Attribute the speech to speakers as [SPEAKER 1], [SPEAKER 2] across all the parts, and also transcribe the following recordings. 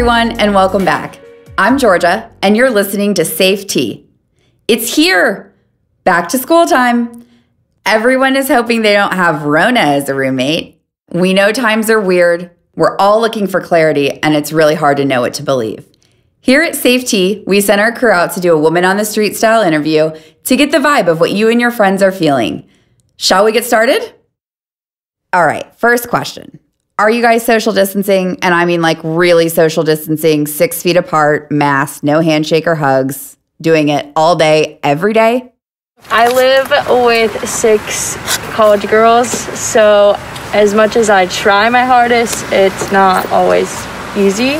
[SPEAKER 1] everyone, and welcome back. I'm Georgia, and you're listening to Safe Tea. It's here! Back to school time. Everyone is hoping they don't have Rona as a roommate. We know times are weird. We're all looking for clarity, and it's really hard to know what to believe. Here at Safe Tea, we sent our crew out to do a woman on the street style interview to get the vibe of what you and your friends are feeling. Shall we get started? All right, first question. Are you guys social distancing? And I mean like really social distancing, 6 feet apart, mask, no handshake or hugs, doing it all day, every day?
[SPEAKER 2] I live with 6 college girls, so as much as I try my hardest, it's not always easy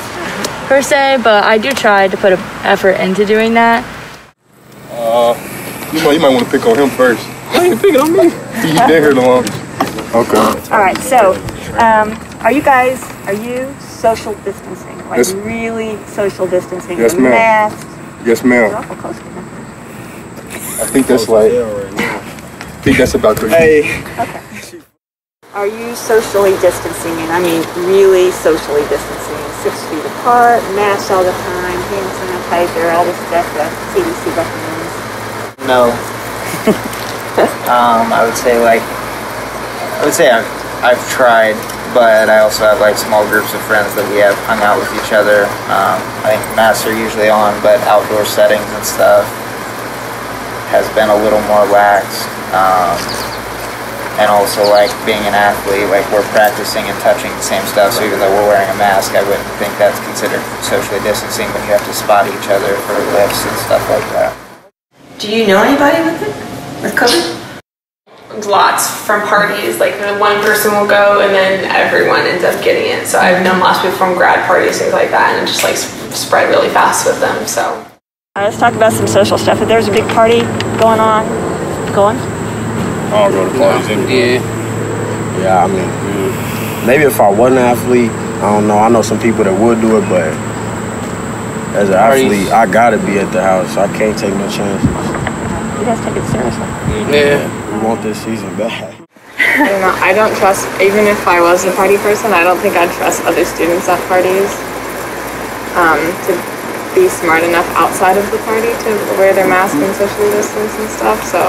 [SPEAKER 2] per se, but I do try to put an effort into doing that.
[SPEAKER 3] You might want to pick on him first. Why ain't you picking on me? He's been here the longest. Okay.
[SPEAKER 4] All right, so are you social distancing? Like yes. Really social distancing?
[SPEAKER 3] Yes, ma'am.
[SPEAKER 4] Masks?
[SPEAKER 3] Yes, ma'am.
[SPEAKER 4] You're awful close to him.
[SPEAKER 3] I think that's like, I think that's about 3 feet.
[SPEAKER 4] Hey. Okay. Are you socially distancing, and I mean really socially distancing? 6 feet apart, masks all the time, hand sanitizer, all this stuff that CDC recommends?
[SPEAKER 5] No. I would say I've tried, but I also have like small groups of friends that we have hung out with each other. I think masks are usually on, but outdoor settings and stuff has been a little more lax. And also, like, being an athlete, like, we're practicing and touching the same stuff, so even though we're wearing a mask, I wouldn't think that's considered socially distancing when you have to spot each other for lifts and stuff like that.
[SPEAKER 6] Do you know anybody with COVID?
[SPEAKER 7] Lots from parties. Like, one person will go, and then everyone ends up getting it. So I've known lots of people from grad parties, things like that, and it just, like, spread really fast with them, so.
[SPEAKER 4] Let's talk about some social stuff. If there's a big party going on,
[SPEAKER 3] I don't go to parties anymore.
[SPEAKER 8] Yeah, I mean, maybe if I wasn't an athlete, I don't know. I know some people that would do it, but as an athlete, I gotta be at the house. I can't take no chances.
[SPEAKER 4] You guys take it seriously.
[SPEAKER 8] Yeah, we want this season back.
[SPEAKER 6] I don't trust, even if I was a party person, I don't think I'd trust other students at parties to be smart enough outside of the party to wear their mask and socially distance and stuff, so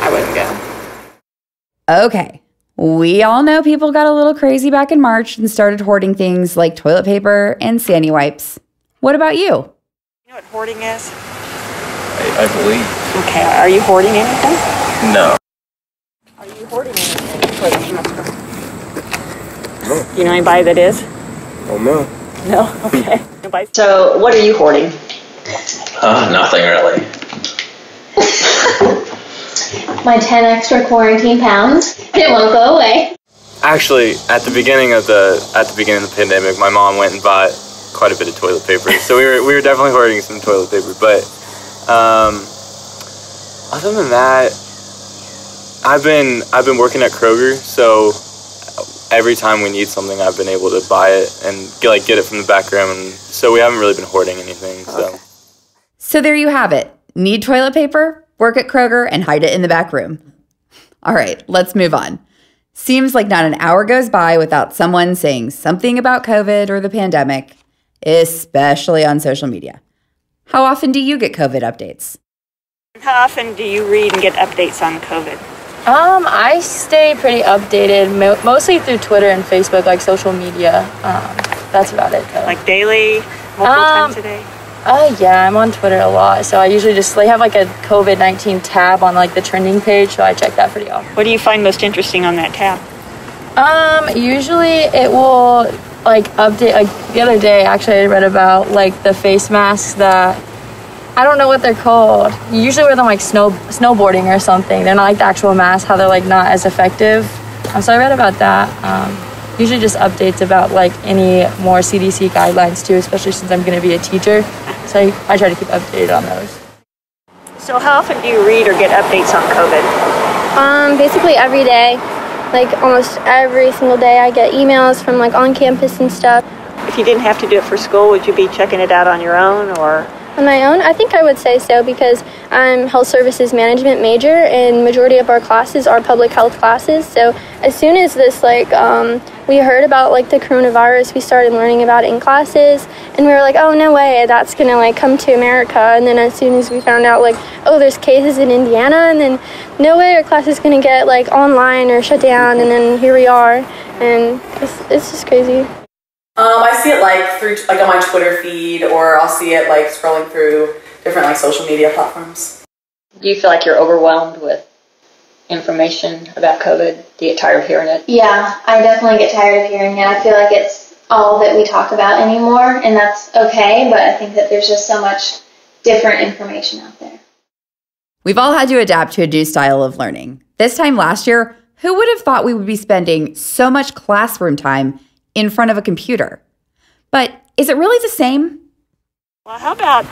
[SPEAKER 6] I wouldn't go.
[SPEAKER 1] Okay, we all know people got a little crazy back in March and started hoarding things like toilet paper and sandy wipes. What about you?
[SPEAKER 4] You know what hoarding is?
[SPEAKER 5] I believe.
[SPEAKER 4] Okay, are you hoarding anything?
[SPEAKER 5] No.
[SPEAKER 4] Are you hoarding anything for the semester? No. Do you know anybody that is?
[SPEAKER 3] Oh, no.
[SPEAKER 4] No? Okay. Nobody.
[SPEAKER 6] So, what are you hoarding?
[SPEAKER 5] Nothing really.
[SPEAKER 9] My 10 extra quarantine pounds. It won't go away.
[SPEAKER 10] Actually, at the beginning of the pandemic, my mom went and bought quite a bit of toilet paper. So we were definitely hoarding some toilet paper. But other than that, I've been working at Kroger, so every time we need something, I've been able to buy it and get it from the back room. And so we haven't really been hoarding anything.
[SPEAKER 1] So there you have it. Need toilet paper? Work at Kroger and hide it in the back room. All right, let's move on. Seems like not an hour goes by without someone saying something about COVID or the pandemic, especially on social media. How often do you get COVID updates?
[SPEAKER 4] How often do you read and get updates on COVID?
[SPEAKER 2] I stay pretty updated, mostly through Twitter and Facebook, like social media. That's about it, though.
[SPEAKER 4] Like daily, multiple times a day?
[SPEAKER 2] Yeah, I'm on Twitter a lot, so I usually just have like a COVID-19 tab on like the trending page, so I check that pretty often.
[SPEAKER 4] What do you find most interesting on that tab?
[SPEAKER 2] Usually it will like update, like the other day actually I read about like the face masks that, I don't know what they're called. You usually wear them like snowboarding or something. They're not like the actual masks, how they're like not as effective. So I read about that. Usually just updates about like any more CDC guidelines too, especially since I'm going to be a teacher. So I try to keep updated on those.
[SPEAKER 4] So how often do you read or get updates on COVID?
[SPEAKER 9] Basically every day. Like almost every single day I get emails from like on campus and stuff.
[SPEAKER 4] If you didn't have to do it for school, would you be checking it out on your own or?
[SPEAKER 9] On my own, I think I would say so because I'm health services management major and majority of our classes are public health classes. So as soon as this we heard about the coronavirus, we started learning about it in classes and we were like, oh, no way, that's gonna come to America. And then as soon as we found out oh, there's cases in Indiana, and then no way our class is gonna get online or shut down, and then here we are, and it's just crazy.
[SPEAKER 11] I see it through on my Twitter feed, or I'll see it scrolling through different social media platforms.
[SPEAKER 12] Do you feel like you're overwhelmed with information about COVID? Do you get tired of hearing it?
[SPEAKER 13] Yeah, I definitely get tired of hearing it. I feel like it's all that we talk about anymore, and that's okay, but I think that there's just so much different information out there.
[SPEAKER 1] We've all had to adapt to a new style of learning. This time last year, who would have thought we would be spending so much classroom time in front of a computer? But is it really the same?
[SPEAKER 4] Well, how about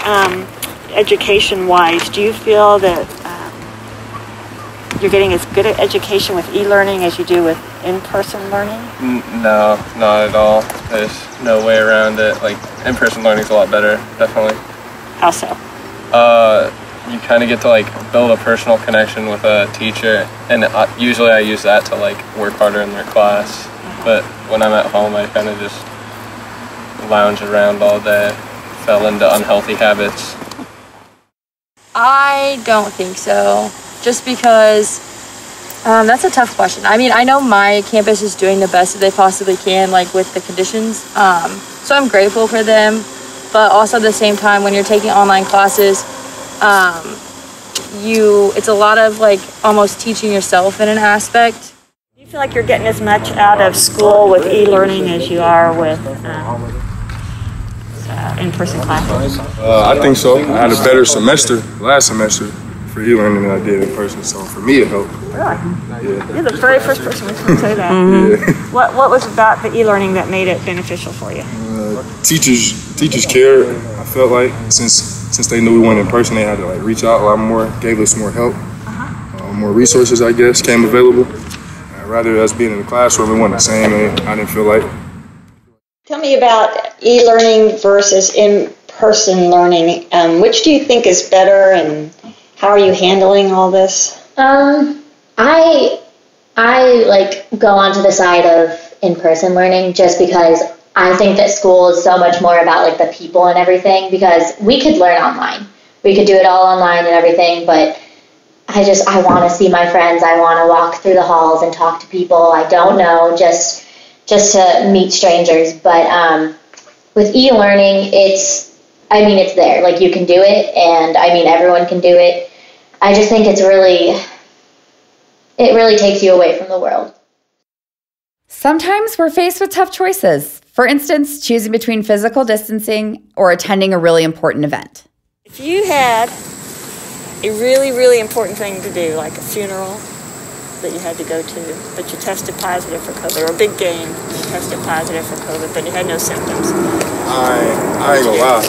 [SPEAKER 4] education-wise? Do you feel that you're getting as good at education with e-learning as you do with in-person learning?
[SPEAKER 3] No, not at all. There's no way around it. In-person learning is a lot better, definitely.
[SPEAKER 4] How so?
[SPEAKER 3] You kind of get to build a personal connection with a teacher, and usually I use that to work harder in their class. But when I'm at home, I kind of just lounge around all day, fell into unhealthy habits.
[SPEAKER 2] I don't think so, just because that's a tough question. I mean, I know my campus is doing the best that they possibly can, with the conditions, so I'm grateful for them, but also at the same time, when you're taking online classes, it's a lot of almost teaching yourself in an aspect.
[SPEAKER 4] Do you feel like you're getting as much out of school with e-learning as you are with in-person classes?
[SPEAKER 3] I think so. I had a better semester last semester for e-learning than I did in person, so for me it helped.
[SPEAKER 4] Really?
[SPEAKER 3] Yeah.
[SPEAKER 4] You're the very first person to say that.
[SPEAKER 3] Yeah.
[SPEAKER 4] What was about the e-learning that made it beneficial for you?
[SPEAKER 3] Teachers cared. I felt like since they knew we went in person, they had to reach out a lot more, gave us more help, more resources, I guess, came available. Rather us being in the classroom, it wasn't the same, and I didn't feel like.
[SPEAKER 14] Tell me about e-learning versus in-person learning. Which do you think is better, and how are you handling all this?
[SPEAKER 13] I go onto the side of in-person learning just because I think that school is so much more about the people and everything, because we could learn online. We could do it all online and everything, but I want to see my friends. I want to walk through the halls and talk to people I don't know, just to meet strangers. But with e-learning, it's there. You can do it, and everyone can do it. I just think it really takes you away from the world.
[SPEAKER 1] Sometimes we're faced with tough choices. For instance, choosing between physical distancing or attending a really important event.
[SPEAKER 4] If you had a really, really important thing to do, like a funeral that you had to go to, but you tested positive for COVID, or a big game, you tested positive for COVID, but you had no symptoms.
[SPEAKER 3] I ain't gonna lie.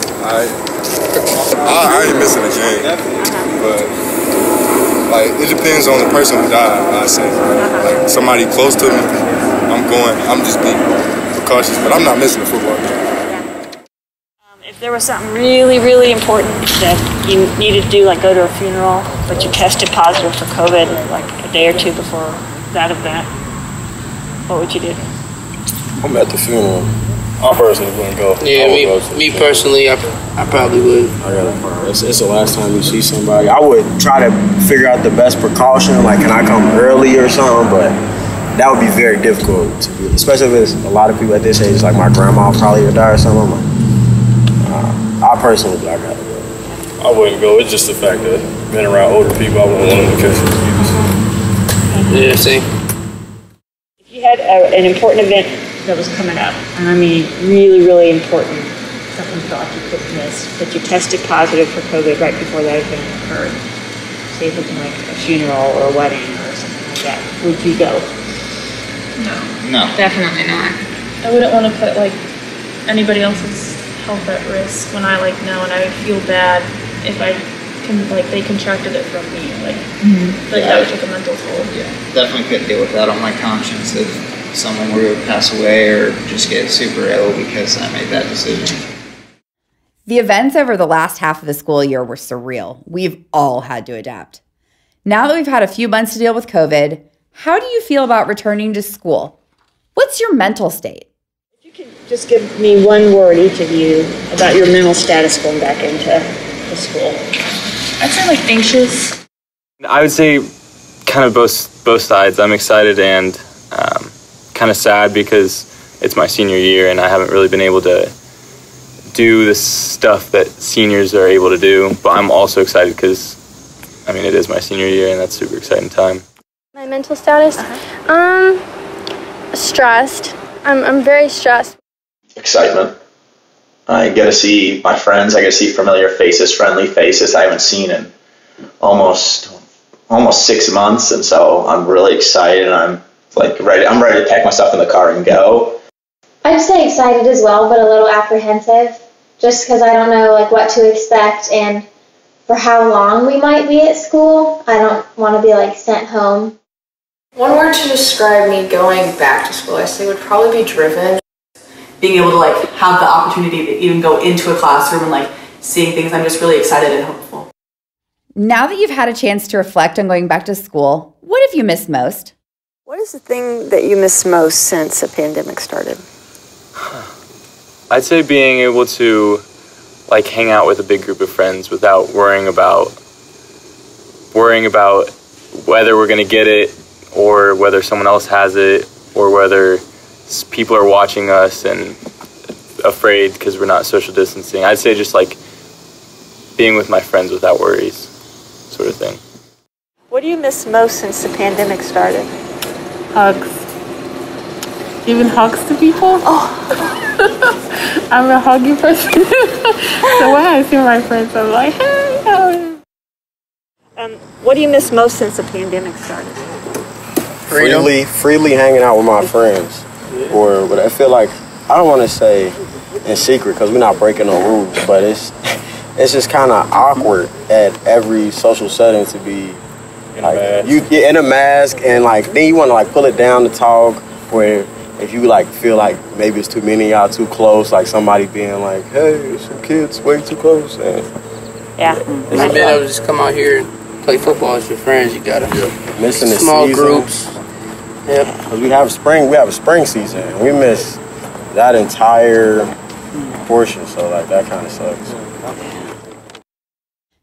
[SPEAKER 3] I ain't missing a game. But it depends on the person who died, I say. Somebody close to me, I'm just being precautious, but I'm not missing a football game.
[SPEAKER 4] If there was something really, really important that you needed to do, go to a funeral, but you tested positive for COVID a day or two before that event, what would you do?
[SPEAKER 8] I'm at the funeral. I personally wouldn't go.
[SPEAKER 15] Yeah, me personally, I probably would.
[SPEAKER 8] It's the last time you see somebody. I would try to figure out the best precaution, can I come early or something, but that would be very difficult to do, especially if it's a lot of people at this age, my grandma probably would die or something. I personally, I gotta go.
[SPEAKER 3] I wouldn't go. It's just the fact that being around older people, I wouldn't want them to catch disease.
[SPEAKER 15] Yeah, see.
[SPEAKER 4] If you had an important event that was coming up, and really, really important, something you thought you couldn't miss, but you tested positive for COVID right before that event occurred, say something like a funeral or a wedding or something like that, would you go?
[SPEAKER 5] No.
[SPEAKER 2] Definitely not.
[SPEAKER 16] I wouldn't want to put anybody else's health at risk when I know, and I would feel bad if they contracted it from me. That would take a mental toll.
[SPEAKER 5] Yeah, definitely couldn't deal with that on my conscience if someone were to pass away or just get super ill because I made that decision.
[SPEAKER 1] The events over the last half of the school year were surreal. We've all had to adapt. Now that we've had a few months to deal with COVID, how do you feel about returning to school? What's your mental state?
[SPEAKER 14] Just give me one word, each of you, about your mental status going back into the school.
[SPEAKER 16] I'd say like anxious.
[SPEAKER 10] I would say kind of both sides. I'm excited and kind of sad because it's my senior year and I haven't really been able to do the stuff that seniors are able to do. But I'm also excited because, I mean, it is my senior year and that's a super exciting time.
[SPEAKER 9] My mental status? Stressed. I'm very stressed.
[SPEAKER 17] Excitement. I get to see my friends. I get to see familiar faces, friendly faces I haven't seen in almost 6 months, and so I'm really excited. And I'm ready. I'm ready to pack my stuff in the car and go.
[SPEAKER 13] I'd say excited as well, but a little apprehensive, just because I don't know what to expect and for how long we might be at school. I don't want to be sent home.
[SPEAKER 11] One word to describe me going back to school, I say, would probably be driven. Being able to have the opportunity to even go into a classroom and seeing things, I'm just really excited and hopeful.
[SPEAKER 1] Now that you've had a chance to reflect on going back to school, what have you missed most?
[SPEAKER 4] What is the thing that you miss most since the pandemic started?
[SPEAKER 10] I'd say being able to hang out with a big group of friends without worrying about whether we're going to get it or whether someone else has it or whether people are watching us and afraid because we're not social distancing. I'd say just being with my friends without worries, sort of thing.
[SPEAKER 4] What do you miss most since the pandemic started?
[SPEAKER 16] Hugs. Giving hugs to people. Oh. I'm a huggy person. So when I see my friends, I'm like, hey, how are you?
[SPEAKER 4] What do you miss most since the pandemic started?
[SPEAKER 8] Freely hanging out with my friends. Or what I feel I don't want to say in secret because we're not breaking no rules, but it's just kind of awkward at every social setting to be you get in a mask and then you want to pull it down to talk, where if you feel maybe it's too many of y'all too close, somebody being hey, some kids way too close. And
[SPEAKER 4] yeah.
[SPEAKER 15] Being able to just come out here and play football with your friends, you gotta
[SPEAKER 8] missing the
[SPEAKER 15] small
[SPEAKER 8] season.
[SPEAKER 15] groups. Yep.
[SPEAKER 8] Because we have a spring season. And we miss that entire portion, so that kind of sucks.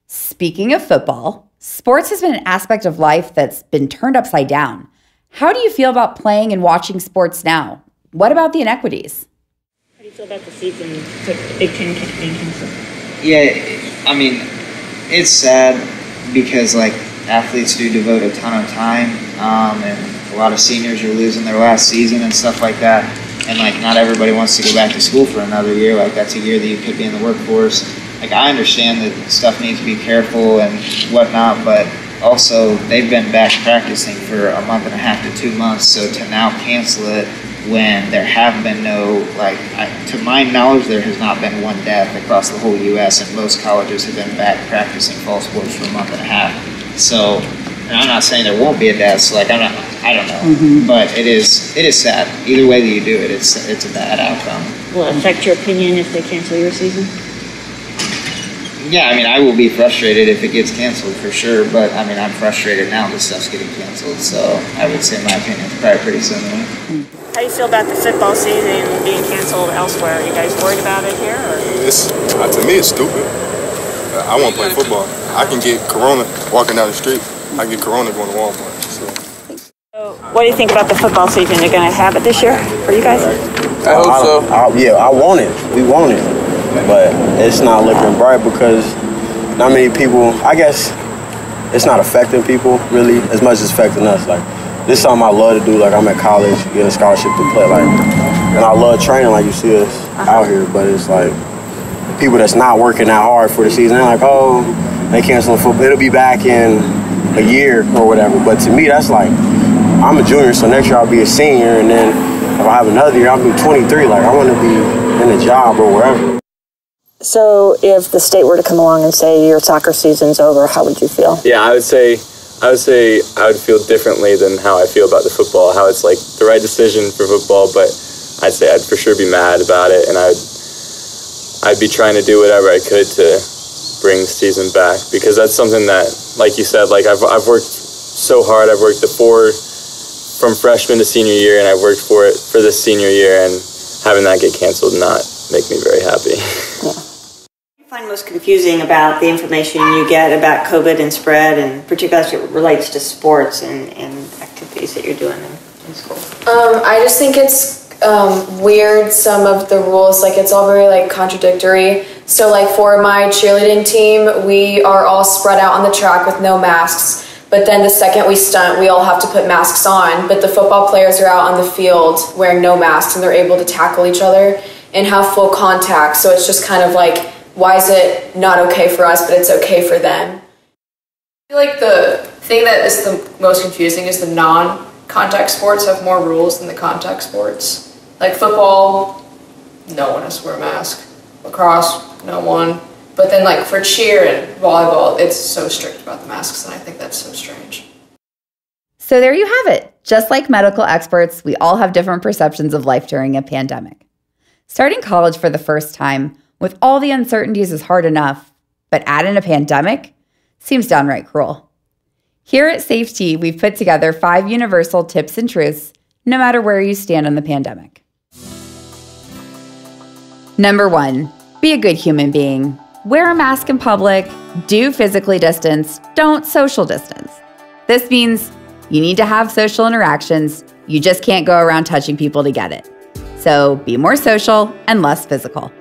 [SPEAKER 1] Speaking of football, sports has been an aspect of life that's been turned upside down. How do you feel about playing and watching sports now? What about the inequities?
[SPEAKER 14] How do you feel about the season, Big Ten being canceled?
[SPEAKER 5] Yeah, I mean, it's sad because athletes do devote a ton of time, and a lot of seniors are losing their last season and stuff like that. And not everybody wants to go back to school for another year. That's a year that you could be in the workforce. I understand that stuff needs to be careful and whatnot, but also they've been back practicing for a month and a half to 2 months. So to now cancel it when there have been no, to my knowledge, there has not been one death across the whole U.S. and most colleges have been back practicing fall sports for a month and a half. So, and I'm not saying there won't be a death. So I don't know, but it is sad. Either way that you do it, it's a bad outcome.
[SPEAKER 14] Will it affect your opinion if they cancel your season?
[SPEAKER 5] Yeah, I will be frustrated if it gets canceled for sure, but I'm frustrated now that stuff's getting canceled, so I would say my opinion is probably pretty similar.
[SPEAKER 4] How do you feel about the football season being canceled elsewhere? Are you guys worried about it here?
[SPEAKER 18] To me, it's stupid. I want to play football. I can get corona walking down the street. I get corona going to Walmart.
[SPEAKER 4] So what do you think about the football season? You're going to have it this year for you guys?
[SPEAKER 15] I hope so.
[SPEAKER 8] I want it. We want it. But it's not looking bright because not many people, I guess it's not affecting people really as much as affecting us. This is something I love to do. I'm at college, get a scholarship to play. And I love training you see us out here. But it's people that's not working that hard for the season, they're oh, they canceling football. It'll be back in a year or whatever. But to me, that's I'm a junior, so next year I'll be a senior. And then if I have another year, I'll be 23. I want to be in a job or wherever.
[SPEAKER 4] So if the state were to come along and say your soccer season's over, how would you feel?
[SPEAKER 10] Yeah, I would say I would feel differently than how I feel about the football, how it's the right decision for football, but I'd say I'd for sure be mad about it, and I'd be trying to do whatever I could to bring the season back, because that's something that, like you said, like I've worked so hard. I've worked from freshman to senior year, and I've worked for it for this senior year, and having that get canceled not make me very happy.
[SPEAKER 4] What do you find most confusing about the information you get about COVID and spread, and particularly as it relates to sports and activities that you're doing in school?
[SPEAKER 2] I just think it's weird, some of the rules, like it's all very like contradictory. So like for my cheerleading team, we are all spread out on the track with no masks, but then the second we stunt, we all have to put masks on. But the football players are out on the field wearing no masks, and they're able to tackle each other and have full contact. So it's just kind of like, why is it not okay for us, but it's okay for them?
[SPEAKER 19] I feel like the thing that is the most confusing is the non-contact sports have more rules than the contact sports. Like football, no one has to wear a mask. Lacrosse, no one. But then like for cheer and volleyball, it's so strict about the masks, and I think that's so strange.
[SPEAKER 1] So there you have it. Just like medical experts, we all have different perceptions of life during a pandemic. Starting college for the first time with all the uncertainties is hard enough, but add in a pandemic seems downright cruel. Here at Safe T, we've put together 5 universal tips and truths, no matter where you stand on the pandemic. Number 1, be a good human being. Wear a mask in public, do physically distance, don't social distance. This means you need to have social interactions, you just can't go around touching people to get it. So be more social and less physical.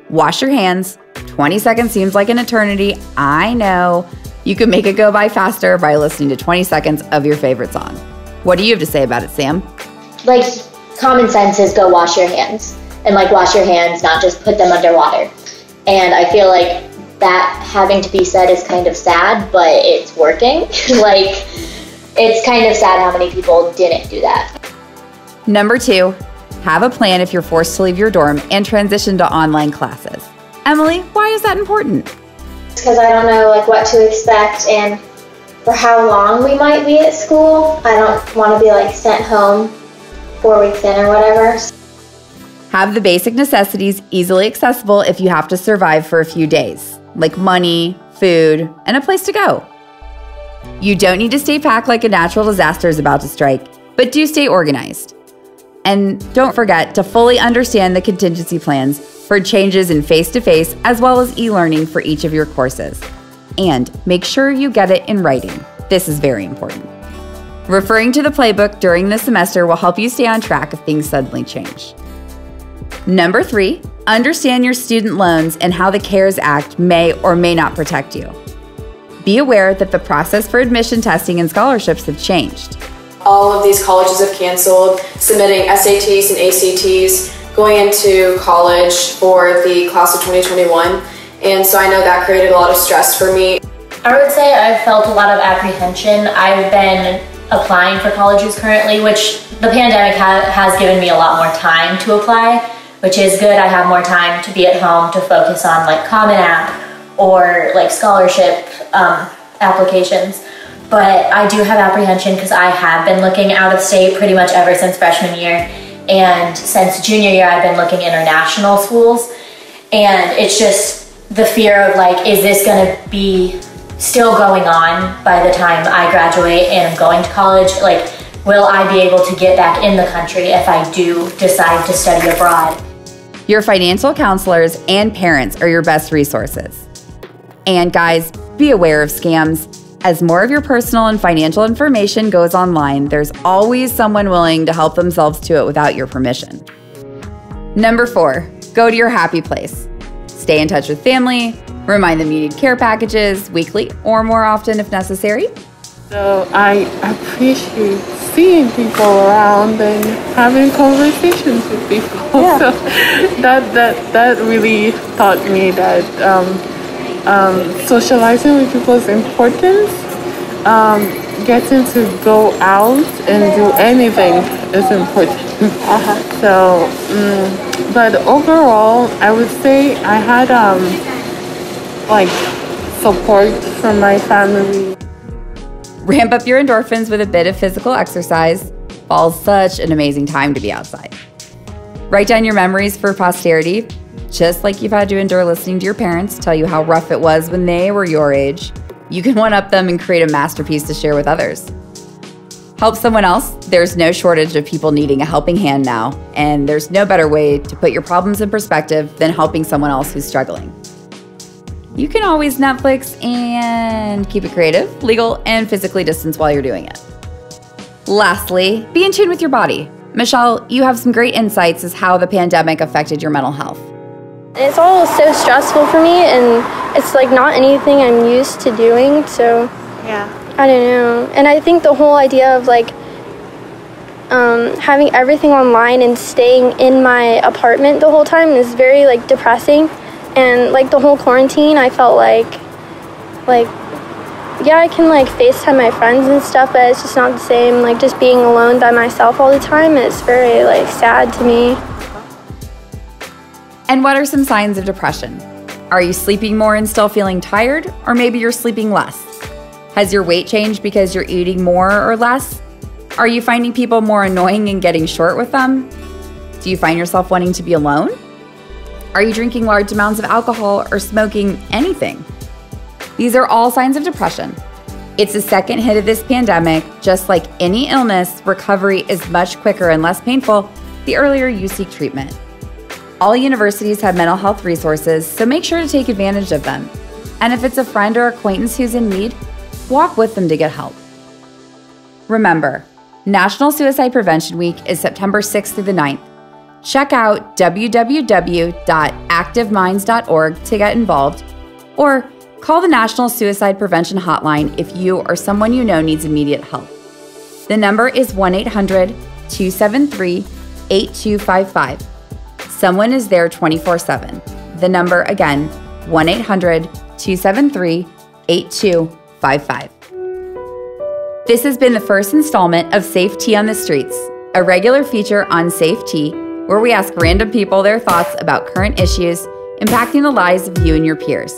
[SPEAKER 1] Wash your hands. 20 seconds seems like an eternity. I know. You can make it go by faster by listening to 20 seconds of your favorite song. What do you have to say about it, Sam?
[SPEAKER 13] Like, common sense is go wash your hands. And like wash your hands, not just put them underwater. And I feel like that having to be said is kind of sad, but it's working. Like, it's kind of sad how many people didn't do that.
[SPEAKER 1] Number 2, have a plan if you're forced to leave your dorm and transition to online classes. Emily, why is that important?
[SPEAKER 9] Because I don't know like what to expect and for how long we might be at school. I don't want to be like sent home 4 weeks in or whatever.
[SPEAKER 1] Have the basic necessities easily accessible if you have to survive for a few days, like money, food, and a place to go. You don't need to stay packed like a natural disaster is about to strike, but do stay organized. And don't forget to fully understand the contingency plans for changes in face-to-face as well as e-learning for each of your courses. And make sure you get it in writing. This is very important. Referring to the playbook during the semester will help you stay on track if things suddenly change. Number 3, understand your student loans and how the CARES Act may or may not protect you. Be aware that the process for admission testing and scholarships have changed.
[SPEAKER 2] All of these colleges have canceled submitting SATs and ACTs going into college for the class of 2021. And so I know that created a lot of stress for me.
[SPEAKER 20] I would say I've felt a lot of apprehension. I've been applying for colleges currently, which the pandemic has given me a lot more time to apply, which is good. I have more time to be at home to focus on like Common App or like scholarship applications. But I do have apprehension because I have been looking out of state pretty much ever since freshman year. And since junior year, I've been looking international schools. And it's just the fear of like, is this gonna be still going on by the time I graduate and I'm going to college? Like, will I be able to get back in the country if I do decide to study abroad?
[SPEAKER 1] Your financial counselors and parents are your best resources. And guys, be aware of scams. As more of your personal and financial information goes online, there's always someone willing to help themselves to it without your permission. Number 4, go to your happy place. Stay in touch with family, remind them you need care packages weekly or more often if necessary.
[SPEAKER 16] So I appreciate seeing people around and having conversations with people. Yeah. So that really taught me that socializing with people is important. Getting to go out and do anything is important. So, but overall, I would say I had like support from my family.
[SPEAKER 1] Ramp up your endorphins with a bit of physical exercise. Fall's such an amazing time to be outside. Write down your memories for posterity. Just like you've had to endure listening to your parents tell you how rough it was when they were your age, you can one-up them and create a masterpiece to share with others. Help someone else? There's no shortage of people needing a helping hand now, and there's no better way to put your problems in perspective than helping someone else who's struggling. You can always Netflix and keep it creative, legal, and physically distance while you're doing it. Lastly, be in tune with your body. Michelle, you have some great insights as how the pandemic affected your mental health.
[SPEAKER 9] It's all so stressful for me, and it's like not anything I'm used to doing, so
[SPEAKER 4] yeah,
[SPEAKER 9] I don't know. And I think the whole idea of like having everything online and staying in my apartment the whole time is very like depressing. And like the whole quarantine, I felt like yeah, I can like FaceTime my friends and stuff, but it's just not the same. Like just being alone by myself all the time, it's very like sad to me.
[SPEAKER 1] And what are some signs of depression? Are you sleeping more and still feeling tired? Or maybe you're sleeping less? Has your weight changed because you're eating more or less? Are you finding people more annoying and getting short with them? Do you find yourself wanting to be alone? Are you drinking large amounts of alcohol or smoking anything? These are all signs of depression. It's the second hit of this pandemic. Just like any illness, recovery is much quicker and less painful the earlier you seek treatment. All universities have mental health resources, so make sure to take advantage of them. And if it's a friend or acquaintance who's in need, walk with them to get help. Remember, National Suicide Prevention Week is September 6th through the 9th. Check out www.activeminds.org to get involved, or call the National Suicide Prevention Hotline if you or someone you know needs immediate help. The number is 1-800-273-8255. Someone is there 24/7. The number again, 1-800-273-8255. This has been the first installment of Safe Tea on the Streets, a regular feature on Safe Tea where we ask random people their thoughts about current issues impacting the lives of you and your peers.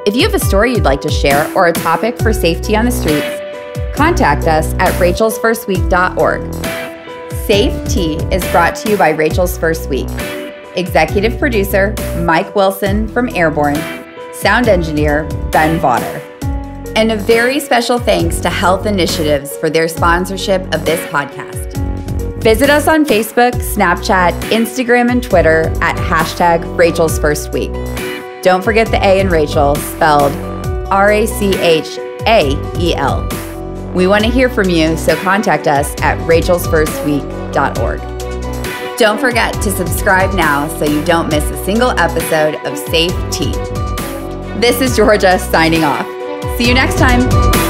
[SPEAKER 1] If you have a story you'd like to share or a topic for Safe Tea on the Streets, contact us at rachelsfirstweek.org. Safe Tea is brought to you by Rachel's First Week. Executive producer, Mike Wilson from Airborne. Sound engineer, Ben Vaughter. And a very special thanks to Health Initiatives for their sponsorship of this podcast. Visit us on Facebook, Snapchat, Instagram, and Twitter at #Rachel's First Week. Don't forget the A in Rachel, spelled RACHAEL. We want to hear from you, so contact us at rachelsfirstweek.org. Don't forget to subscribe now so you don't miss a single episode of Safe Tea. This is Georgia signing off. See you next time.